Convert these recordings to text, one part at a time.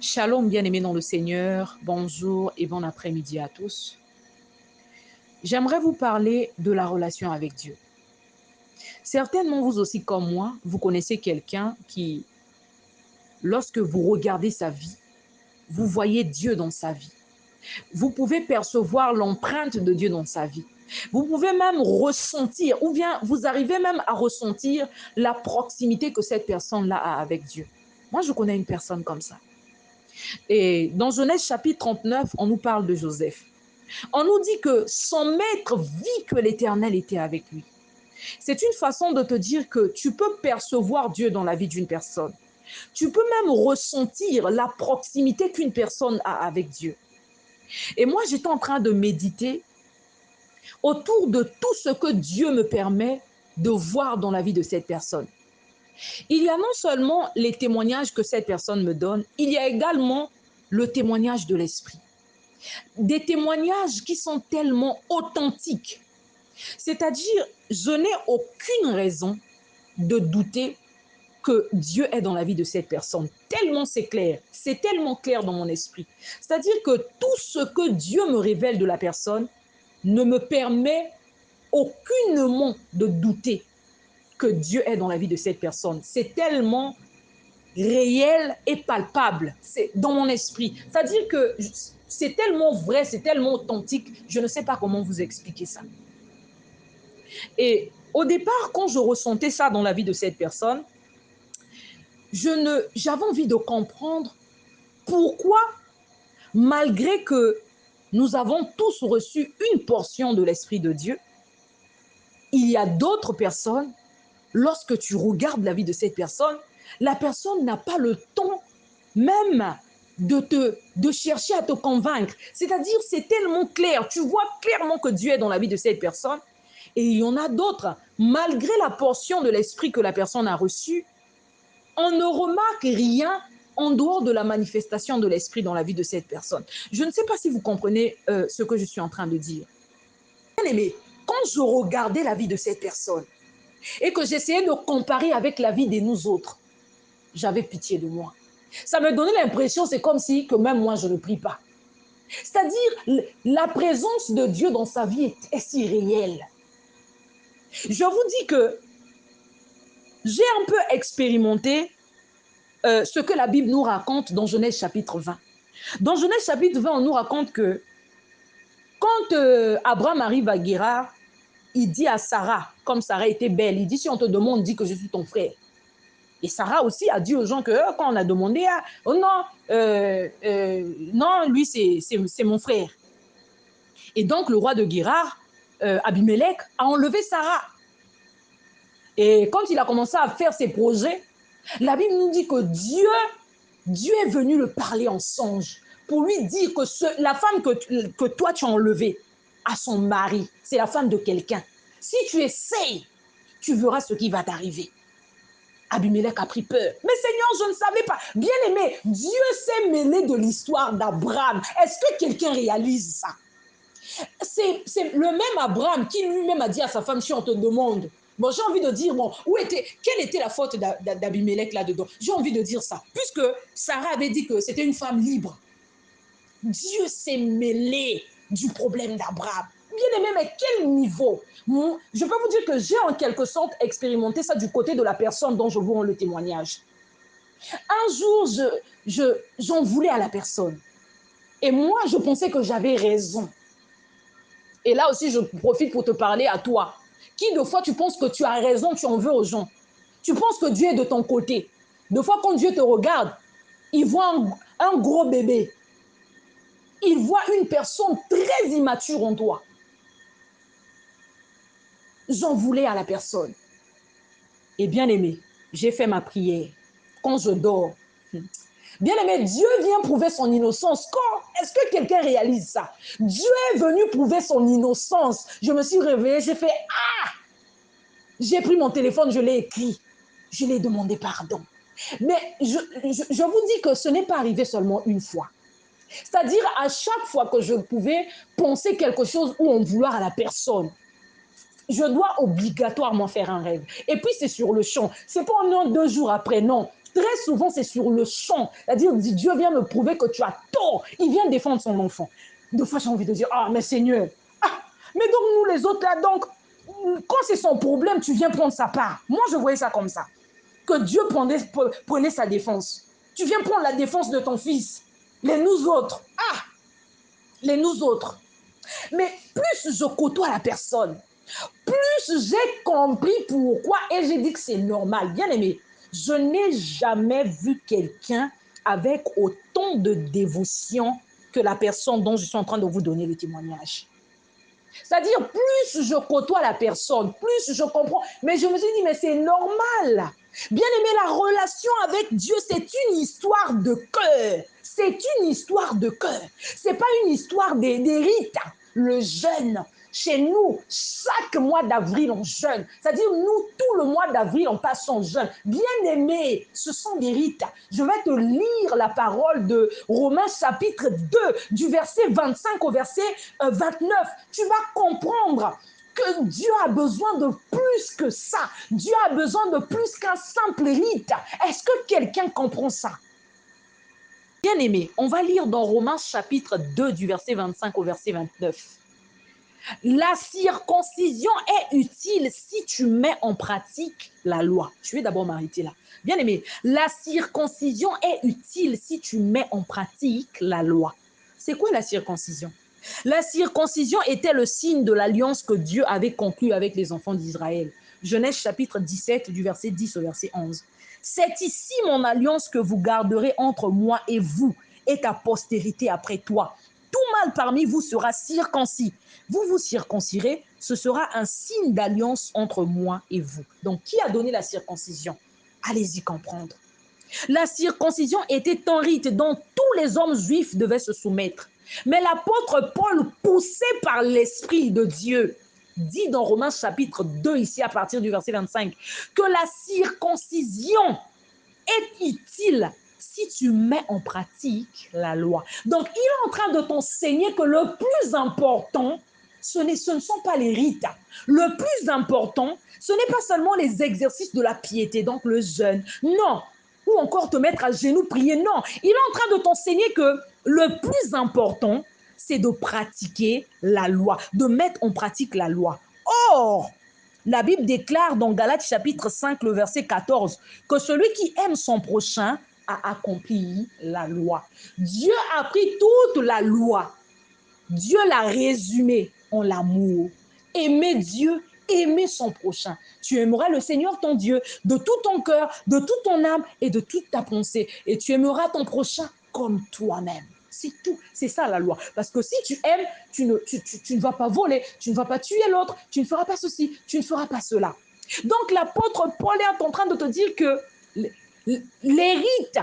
Shalom, bien-aimés dans le Seigneur. Bonjour et bon après-midi à tous. J'aimerais vous parler de la relation avec Dieu. Certainement, vous aussi comme moi, vous connaissez quelqu'un qui, lorsque vous regardez sa vie, vous voyez Dieu dans sa vie. Vous pouvez percevoir l'empreinte de Dieu dans sa vie. Vous pouvez même ressentir, ou bien vous arrivez même à ressentir la proximité que cette personne-là a avec Dieu. Moi, je connais une personne comme ça. Et dans Genèse chapitre 39, on nous parle de Joseph. On nous dit que son maître vit que l'Éternel était avec lui. C'est une façon de te dire que tu peux percevoir Dieu dans la vie d'une personne. Tu peux même ressentir la proximité qu'une personne a avec Dieu. Et moi, j'étais en train de méditer autour de tout ce que Dieu me permet de voir dans la vie de cette personne. Il y a non seulement les témoignages que cette personne me donne, il y a également le témoignage de l'Esprit. Des témoignages qui sont tellement authentiques. C'est-à-dire, je n'ai aucune raison de douter que Dieu est dans la vie de cette personne. Tellement c'est clair, c'est tellement clair dans mon esprit. C'est-à-dire que tout ce que Dieu me révèle de la personne ne me permet aucunement de douter que Dieu est dans la vie de cette personne. C'est tellement réel et palpable, c'est dans mon esprit. C'est-à-dire que c'est tellement vrai, c'est tellement authentique, je ne sais pas comment vous expliquer ça. Et au départ, quand je ressentais ça dans la vie de cette personne, j'avais envie de comprendre pourquoi, malgré que nous avons tous reçu une portion de l'Esprit de Dieu, il y a d'autres personnes, lorsque tu regardes la vie de cette personne, la personne n'a pas le temps même de chercher à te convaincre. C'est-à-dire, c'est tellement clair. Tu vois clairement que Dieu est dans la vie de cette personne. Et il y en a d'autres, malgré la portion de l'esprit que la personne a reçue, on ne remarque rien en dehors de la manifestation de l'esprit dans la vie de cette personne. Je ne sais pas si vous comprenez ce que je suis en train de dire. Bien aimé, quand je regardais la vie de cette personne et que j'essayais de comparer avec la vie de nous autres, j'avais pitié de moi. Ça me donnait l'impression, c'est comme si que même moi, je ne prie pas. C'est-à-dire, la présence de Dieu dans sa vie est si réelle. Je vous dis que j'ai un peu expérimenté ce que la Bible nous raconte dans Genèse chapitre 20. Dans Genèse chapitre 20, on nous raconte que quand Abraham arrive à Guérar, il dit à Sarah, comme Sarah était belle, il dit, si on te demande, dis que je suis ton frère. Et Sarah aussi a dit aux gens que quand on a demandé, oh non, non, lui c'est mon frère. Et donc le roi de Guérar, Abimelech, a enlevé Sarah. Et quand il a commencé à faire ses projets, la Bible nous dit que Dieu est venu le parler en songe pour lui dire que la femme que toi tu as enlevée à son mari, c'est la femme de quelqu'un. Si tu essayes, tu verras ce qui va t'arriver. Abimelech a pris peur. Mais Seigneur, je ne savais pas. Bien aimé, Dieu s'est mêlé de l'histoire d'Abraham. Est-ce que quelqu'un réalise ça? C'est le même Abraham qui lui-même a dit à sa femme, si on te demande, bon, j'ai envie de dire, bon, quelle était la faute d'Abimelech là-dedans? J'ai envie de dire ça. Puisque Sarah avait dit que c'était une femme libre. Dieu s'est mêlé du problème d'Abraham. Bien aimé, mais quel niveau? Je peux vous dire que j'ai en quelque sorte expérimenté ça du côté de la personne dont je vous rends le témoignage. Un jour, j'en voulais à la personne. Et moi, je pensais que j'avais raison. Et là aussi, je profite pour te parler à toi. Qui, de fois, tu penses que tu as raison, tu en veux aux gens. Tu penses que Dieu est de ton côté. De fois, quand Dieu te regarde, il voit un gros bébé. Il voit une personne très immature en toi. J'en voulais à la personne. Et bien aimé, j'ai fait ma prière. Quand je dors, bien aimé, Dieu vient prouver son innocence. Est-ce que quelqu'un réalise ça? Dieu est venu prouver son innocence. Je me suis réveillée, j'ai fait « Ah !» J'ai pris mon téléphone, je l'ai écrit. Je l'ai demandé pardon. Mais je vous dis que ce n'est pas arrivé seulement une fois. C'est-à-dire, à chaque fois que je pouvais penser quelque chose ou en vouloir à la personne, je dois obligatoirement faire un rêve. Et puis, c'est sur le champ. C'est pas un an, 2 jours après, non. Très souvent, c'est sur le champ. C'est-à-dire, Dieu vient me prouver que tu as tort. Il vient défendre son enfant. Des fois, j'ai envie de dire, ah, mais Seigneur, ah, mais donc nous les autres là, donc, quand c'est son problème, tu viens prendre sa part. Moi, je voyais ça comme ça. Que Dieu prenait sa défense. Tu viens prendre la défense de ton fils. Les nous autres. Ah, les nous autres. Mais plus je côtoie la personne, plus j'ai compris pourquoi et j'ai dit que c'est normal. Bien aimé, je n'ai jamais vu quelqu'un avec autant de dévotion que la personne dont je suis en train de vous donner le témoignage. C'est-à-dire, plus je côtoie la personne, plus je comprends. Mais je me suis dit, mais c'est normal. Bien aimé, la relation avec Dieu, c'est une histoire de cœur. C'est une histoire de cœur. Ce n'est pas une histoire des rites. Le jeûne, chez nous, chaque mois d'avril, on jeûne. C'est-à-dire, nous, tout le mois d'avril, on passe en jeûne. Bien aimé, ce sont des rites. Je vais te lire la parole de Romains chapitre 2, du verset 25 au verset 29. Tu vas comprendre que Dieu a besoin de plus que ça. Dieu a besoin de plus qu'un simple rite. Est-ce que quelqu'un comprend ça? Bien aimé, on va lire dans Romains chapitre 2 du verset 25 au verset 29. La circoncision est utile si tu mets en pratique la loi. Je vais d'abord m'arrêter là. Bien aimé, la circoncision est utile si tu mets en pratique la loi. C'est quoi la circoncision? La circoncision était le signe de l'alliance que Dieu avait conclue avec les enfants d'Israël. Genèse chapitre 17 du verset 10 au verset 11. C'est ici mon alliance que vous garderez entre moi et vous et ta postérité après toi. Tout mâle parmi vous sera circoncis. Vous vous circoncirez, ce sera un signe d'alliance entre moi et vous. Donc, qui a donné la circoncision? Allez-y comprendre. La circoncision était un rite dont tous les hommes juifs devaient se soumettre. Mais l'apôtre Paul, poussé par l'Esprit de Dieu, dit dans Romains chapitre 2, ici à partir du verset 25, que la circoncision est utile si tu mets en pratique la loi. Donc, il est en train de t'enseigner que le plus important, ce ne sont pas les rites. Le plus important, ce n'est pas seulement les exercices de la piété, donc le jeûne. Non. Ou encore te mettre à genoux, prier. Non. Il est en train de t'enseigner que le plus important, c'est de pratiquer la loi, de mettre en pratique la loi. Or, la Bible déclare dans Galates chapitre 5, le verset 14, que celui qui aime son prochain a accompli la loi. Dieu a pris toute la loi. Dieu l'a résumée en l'amour. Aimer Dieu, aimer son prochain. Tu aimeras le Seigneur ton Dieu de tout ton cœur, de toute ton âme et de toute ta pensée. Et tu aimeras ton prochain comme toi-même. C'est tout. C'est ça la loi. Parce que si tu aimes, tu ne vas pas voler, tu ne vas pas tuer l'autre, tu ne feras pas ceci, tu ne feras pas cela. Donc l'apôtre Paul est en train de te dire que les rites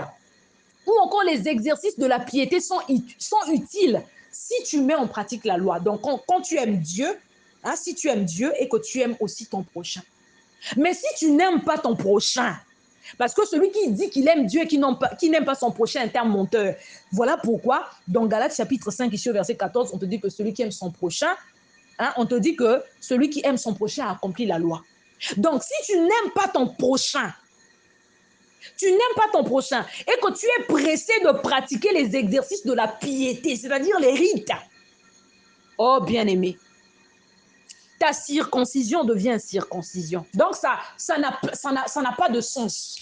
ou encore les exercices de la piété sont utiles si tu mets en pratique la loi. Donc quand tu aimes Dieu, hein, si tu aimes Dieu et que tu aimes aussi ton prochain. Mais si tu n'aimes pas ton prochain, parce que celui qui dit qu'il aime Dieu et qui n'aime pas son prochain est un menteur. Voilà pourquoi, dans Galates chapitre 5, ici au verset 14, on te dit que celui qui aime son prochain, hein, on te dit que celui qui aime son prochain a accompli la loi. Donc, si tu n'aimes pas ton prochain, et que tu es pressé de pratiquer les exercices de la piété, c'est-à-dire les rites, oh bien-aimé, ta circoncision devient circoncision. Donc, ça n'a pas de sens.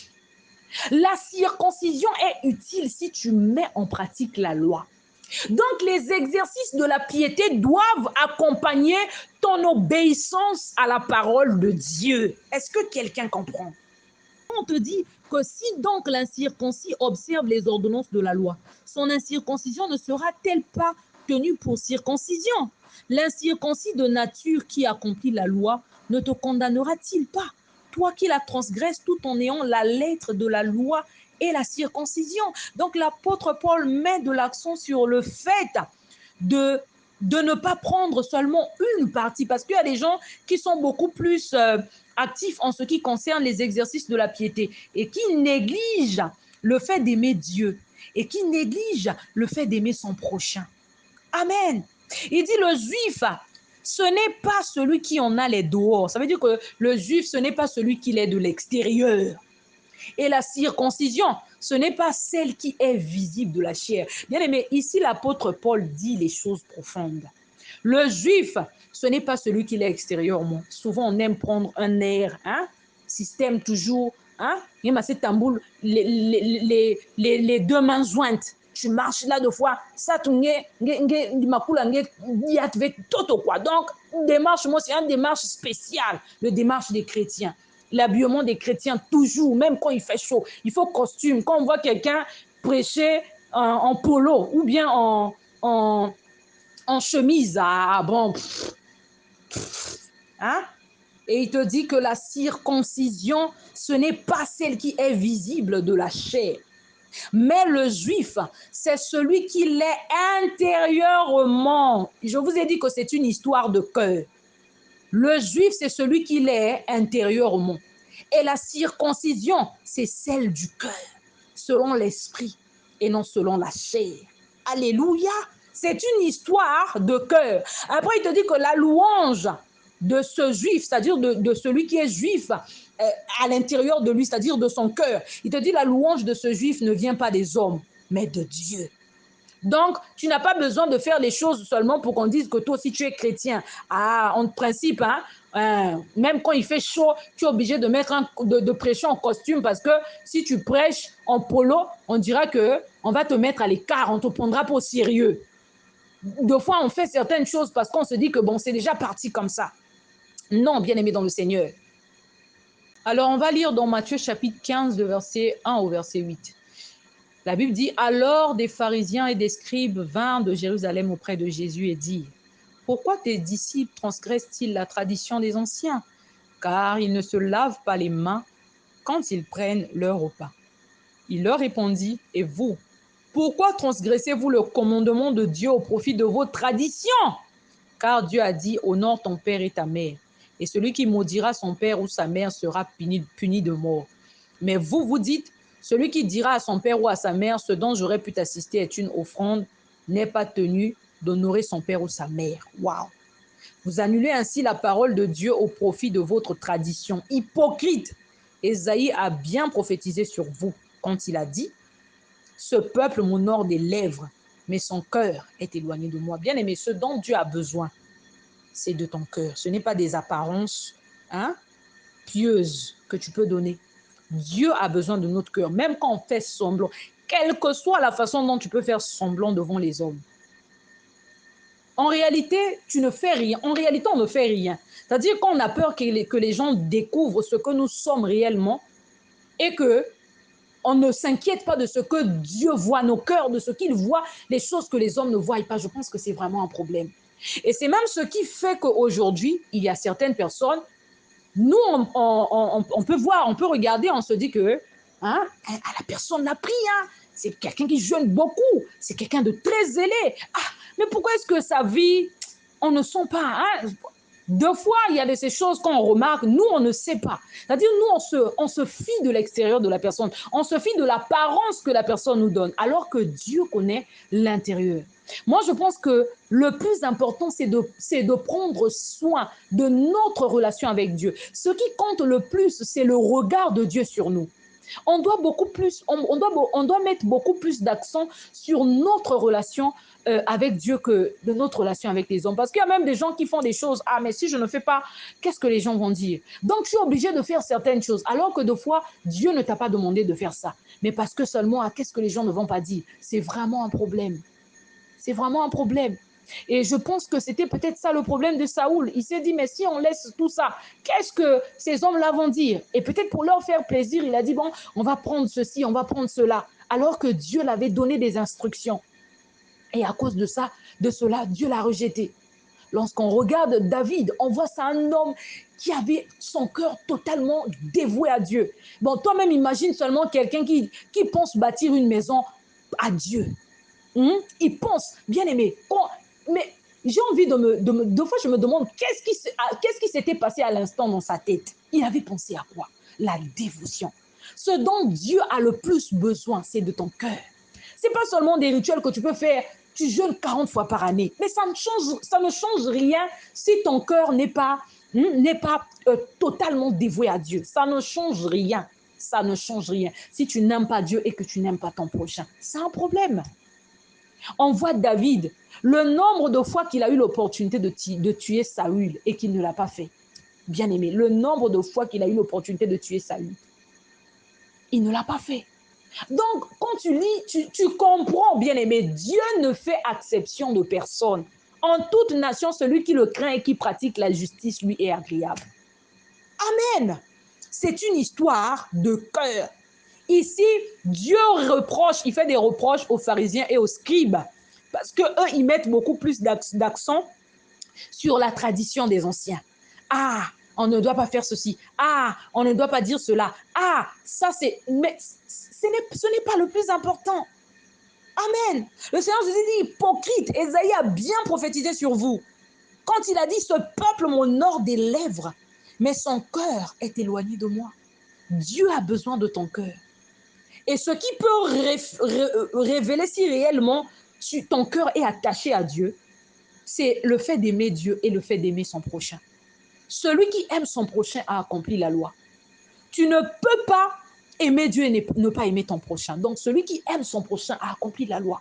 La circoncision est utile si tu mets en pratique la loi. Donc, les exercices de la piété doivent accompagner ton obéissance à la parole de Dieu. Est-ce que quelqu'un comprend? On te dit que si donc l'incirconcis observe les ordonnances de la loi, son incirconcision ne sera-t-elle pas tenue pour circoncision? L'incirconcis de nature qui accomplit la loi ne te condamnera-t-il pas, toi qui la transgresses tout en ayant la lettre de la loi et la circoncision? Donc l'apôtre Paul met de l'accent sur le fait de ne pas prendre seulement une partie, parce qu'il y a des gens qui sont beaucoup plus actifs en ce qui concerne les exercices de la piété et qui négligent le fait d'aimer Dieu et qui négligent le fait d'aimer son prochain. Amen. Il dit le juif, ce n'est pas celui qui en a les dehors. Ça veut dire que le juif, ce n'est pas celui qui l'est de l'extérieur. Et la circoncision, ce n'est pas celle qui est visible de la chair. Bien aimé, ici l'apôtre Paul dit les choses profondes. Le juif, ce n'est pas celui qui l'est extérieurement. Souvent, on aime prendre un air, système toujours, même à cette tambour, les deux mains jointes. Tu marches là deux fois, ça tu toto quoi. Donc, démarche, moi, c'est une démarche spéciale, le démarche des chrétiens. L'habillement des chrétiens, toujours, même quand il fait chaud, il faut costume. Quand on voit quelqu'un prêcher en polo ou bien en chemise, et il te dit que la circoncision, ce n'est pas celle qui est visible de la chair. Mais le juif, c'est celui qui l'est intérieurement. Je vous ai dit que c'est une histoire de cœur. Le juif, c'est celui qui l'est intérieurement. Et la circoncision, c'est celle du cœur, selon l'esprit et non selon la chair. Alléluia! C'est une histoire de cœur. Après, il te dit que la louange de ce juif, c'est-à-dire de celui qui est juif à l'intérieur de lui, c'est-à-dire de son cœur, il te dit la louange de ce juif ne vient pas des hommes, mais de Dieu. Donc, tu n'as pas besoin de faire les choses seulement pour qu'on dise que toi aussi tu es chrétien. En principe, même quand il fait chaud, tu es obligé de de prêcher en costume parce que si tu prêches en polo, on dira qu'on va te mettre à l'écart, on te prendra pas au sérieux. Deux fois, on fait certaines choses parce qu'on se dit que bon, c'est déjà parti comme ça. Non, bien-aimé dans le Seigneur. Alors, on va lire dans Matthieu chapitre 15, de verset 1 au verset 8. La Bible dit, alors des pharisiens et des scribes vinrent de Jérusalem auprès de Jésus et dirent, pourquoi tes disciples transgressent-ils la tradition des anciens? Car ils ne se lavent pas les mains quand ils prennent leur repas. Il leur répondit, et vous, pourquoi transgressez-vous le commandement de Dieu au profit de vos traditions? Car Dieu a dit, honore ton père et ta mère, et celui qui maudira son père ou sa mère sera puni de mort. Mais vous, vous dites, celui qui dira à son père ou à sa mère, ce dont j'aurais pu t'assister est une offrande, n'est pas tenu d'honorer son père ou sa mère. Waouh! Vous annulez ainsi la parole de Dieu au profit de votre tradition. Hypocrite! Ésaïe a bien prophétisé sur vous quand il a dit, ce peuple m'honore des lèvres, mais son cœur est éloigné de moi. Bien aimé, ce dont Dieu a besoin, c'est de ton cœur. Ce n'est pas des apparences pieuses que tu peux donner. Dieu a besoin de notre cœur, même quand on fait semblant, quelle que soit la façon dont tu peux faire semblant devant les hommes. En réalité, tu ne fais rien. En réalité, on ne fait rien. C'est-à-dire qu'on a peur que les gens découvrent ce que nous sommes réellement et que on ne s'inquiète pas de ce que Dieu voit, nos cœurs, de ce qu'il voit, les choses que les hommes ne voient pas. Je pense que c'est vraiment un problème. Et c'est même ce qui fait qu'aujourd'hui, il y a certaines personnes, nous, on peut voir, on peut regarder, on se dit que la personne l'a pris, c'est quelqu'un qui jeûne beaucoup, c'est quelqu'un de très zélé. Mais pourquoi est-ce que sa vie, on ne sent pas Deux fois, il y a de ces choses qu'on remarque, nous, on ne sait pas. C'est-à-dire, nous, on se fie de l'extérieur de la personne. On se fie de l'apparence que la personne nous donne, alors que Dieu connaît l'intérieur. Moi, je pense que le plus important, c'est de prendre soin de notre relation avec Dieu. Ce qui compte le plus, c'est le regard de Dieu sur nous. On doit mettre beaucoup plus d'accent sur notre relation avec Dieu que de notre relation avec les hommes. Parce qu'il y a même des gens qui font des choses. Mais si je ne fais pas, qu'est-ce que les gens vont dire? Donc, tu es obligé de faire certaines choses. Alors que des fois, Dieu ne t'a pas demandé de faire ça. Mais parce que seulement, qu'est-ce que les gens ne vont pas dire? C'est vraiment un problème. C'est vraiment un problème. Et je pense que c'était peut-être ça le problème de Saoul. Il s'est dit, mais si on laisse tout ça, qu'est-ce que ces hommes-là vont dire? Et peut-être pour leur faire plaisir, il a dit, bon, on va prendre ceci, on va prendre cela. Alors que Dieu l'avait donné des instructions. Et à cause de ça, de cela, Dieu l'a rejeté. Lorsqu'on regarde David, on voit ça un homme qui avait son cœur totalement dévoué à Dieu. Bon, toi-même, imagine seulement quelqu'un qui pense bâtir une maison à Dieu. Il pense, bien aimé, mais j'ai envie deux fois je me demande qu'est-ce qui s'était passé à l'instant dans sa tête. Il avait pensé à quoi? La dévotion. Ce dont Dieu a le plus besoin, c'est de ton cœur. Ce n'est pas seulement des rituels que tu peux faire, tu jeûnes 40 fois par année, mais ça ne change rien si ton cœur n'est pas totalement dévoué à Dieu. Ça ne change rien. ça ne change rien. Si tu n'aimes pas Dieu et que tu n'aimes pas ton prochain, c'est un problème. On voit David, le nombre de fois qu'il a eu l'opportunité de tuer Saül et qu'il ne l'a pas fait. Bien aimé, le nombre de fois qu'il a eu l'opportunité de tuer Saül, il ne l'a pas fait. Donc, quand tu lis, tu comprends, bien aimé, Dieu ne fait exception de personne. En toute nation, celui qui le craint et qui pratique la justice lui est agréable. Amen. C'est une histoire de cœur. Ici, Dieu reproche, il fait des reproches aux pharisiens et aux scribes parce qu'eux, ils mettent beaucoup plus d'accent sur la tradition des anciens. Ah, on ne doit pas faire ceci. Ah, on ne doit pas dire cela. Ah, ça c'est... Mais ce n'est pas le plus important. Amen. Le Seigneur Jésus dit, hypocrite, Ésaïe a bien prophétisé sur vous. Quand il a dit, ce peuple m'honore des lèvres, mais son cœur est éloigné de moi. Dieu a besoin de ton cœur. Et ce qui peut révéler si réellement ton cœur est attaché à Dieu, c'est le fait d'aimer Dieu et le fait d'aimer son prochain. Celui qui aime son prochain a accompli la loi. Tu ne peux pas aimer Dieu et ne pas aimer ton prochain. Donc celui qui aime son prochain a accompli la loi.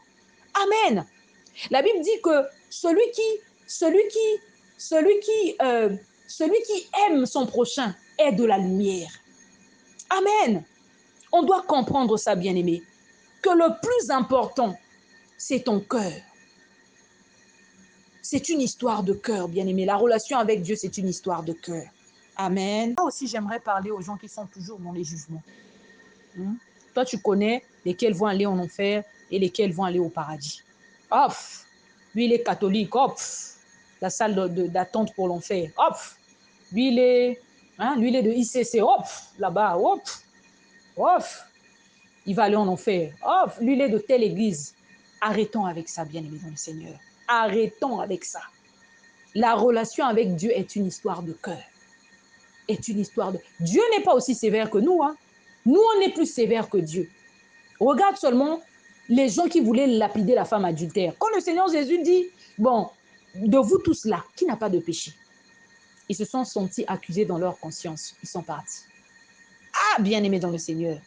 Amen. La Bible dit que celui qui aime son prochain est de la lumière. Amen. On doit comprendre ça, bien-aimé, que le plus important, c'est ton cœur. C'est une histoire de cœur, bien-aimé. La relation avec Dieu, c'est une histoire de cœur. Amen. Moi aussi, j'aimerais parler aux gens qui sont toujours dans les jugements. Toi, tu connais lesquels vont aller en enfer et lesquels vont aller au paradis. Hop, lui, il est catholique. Hop, la salle d'attente pour l'enfer. Hop, lui, il est de ICC. Hop, là-bas. Hop, hop, il va aller en enfer. Hop, lui, il est de telle église. Arrêtons avec ça, bien-aimés dans le Seigneur. Arrêtons avec ça. La relation avec Dieu est une histoire de cœur. Est une histoire de... Dieu n'est pas aussi sévère que nous. Nous, on est plus sévère que Dieu. Regarde seulement les gens qui voulaient lapider la femme adultère. Quand le Seigneur Jésus dit, bon, de vous tous là, qui n'a pas de péché? Ils se sont sentis accusés dans leur conscience. Ils sont partis. Ah, bien-aimés dans le Seigneur,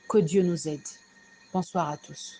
que Dieu nous aide. Bonsoir à tous.